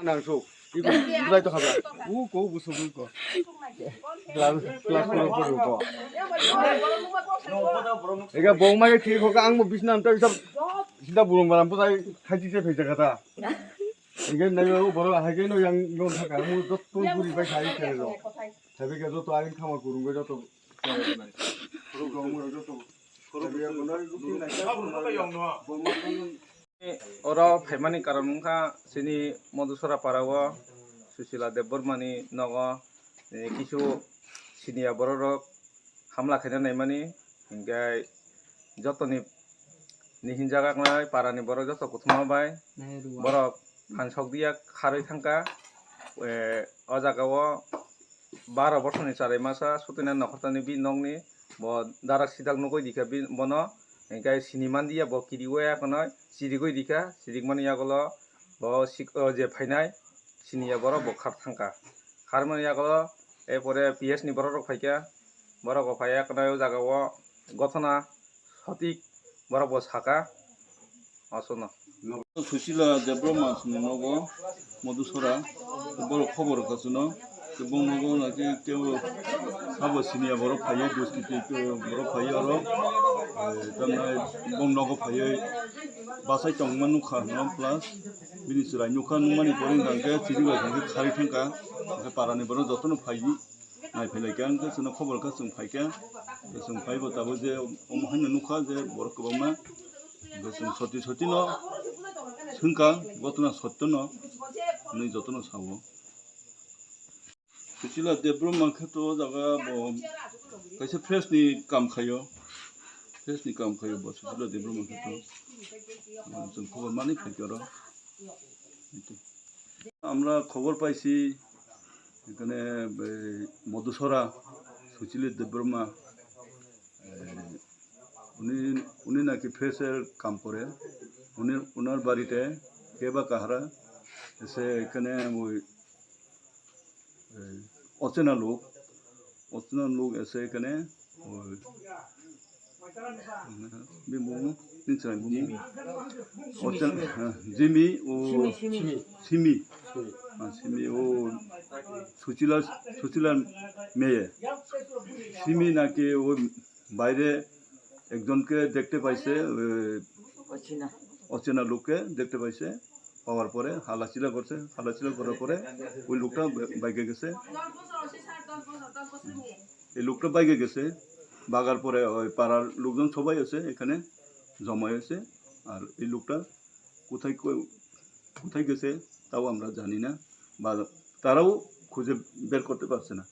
나서 이거 누가도 가봐. 우고 무슨 거. 클라스 거. 내가 뭐마게 뒤에 거가 앙모 비신한 또 있어. 진짜 부른 바람 보다 가지세 배자가다. 이게 내가 뭐라 하게노 양용 하가 뭐또 불이 배 가이 되죠. 새벽에도 또 아닌 카마 구른 거죠 또. Ora Paimani Karamungka sini Modusora Parawa Susila Debormani Nogo Kisu Sinia Borok Hamla Kenya Naimani hingga Jotoni Nihinjaga Ngai Parani Borok Joto Kutuma Bai Borok Hansok dia Kharoi Thangka Ojagawo 12 বছরনি চারে মাসা সুতিনা নখতানি B নংনি ব দারাক সিদাক নগই দিখা B বনো এঙ্কাই সিনিমান দিয়া ব কিরিওয়া কনয় সিরিগই দিখা সিরিগমানি আগলো ব যে ফাইনাই সিনিয়া বড় ব খার থাঙ্কা খারমানি আগলো এরপরে পিএস নি বড় রক ফাইকা বড় গ ফাইয়া কনয় জাগাও গঠনা সঠিক বড় ব সাকা আসনা সুশীলা দেব্রমাসনি নগো মধুসরা বড় খবর কাছুনো এবং নগো নাকি কেউ সাবো সিনিয়া বড় ফাইয়ে দুষ্কৃতি বড় ফাইয়ে আরো তারমানে বং নগো ফাইয়ে বাসাই টংমান নুখা নম প্লাস বিনিসরাই নুখা নুমানি পরিং গাঙ্গে চিরিবাই গাঙ্গে খারি থাঙ্কা পারানি বড় যতনো ফাইyi নাইফাইলাইকা আंखो जोंनो खबरखौ जों फाइका जों फाइबो दाबो जे अमहायनो नुखा जे बर गोबांना जों सति सति न सोंका गतना सत्य न नै जतनो सावो सुशीला देब्रमाखौ तो जागा कैसे फ्रेशनि काम खायो सुशीला देब्रमाखौ तो जों खबर मानि फाइका र আমরা খবর পাইছি এখানে মধুসরা সুশীলা দেব্রমা উনি নাকি ফ্রেশের কাম করে উনার বাড়িতে কে বা কাহারা এসে এখানে ওই অচেনা লোক এসে এখানে ওই জিমি ও সিমি ও সুশীলার মেয়ে সিমি নাকি ওই বাইরে একজনকে দেখতে পাইছে অচেনা লোককে দেখতে পাইছে পাওয়ার পরে হালাচিলা করার পরে ওই লোকটা বাইকে গেছে এই লোকটা বাইকে গেছে বাগার পরে ওই পাড়ার লোকজন সবাই আছে এখানে জমা হয়েছে আর এই লোকটা কোথায় গেছে তাও আমরা জানি না বা তারাও খুঁজে বের করতে পারছে না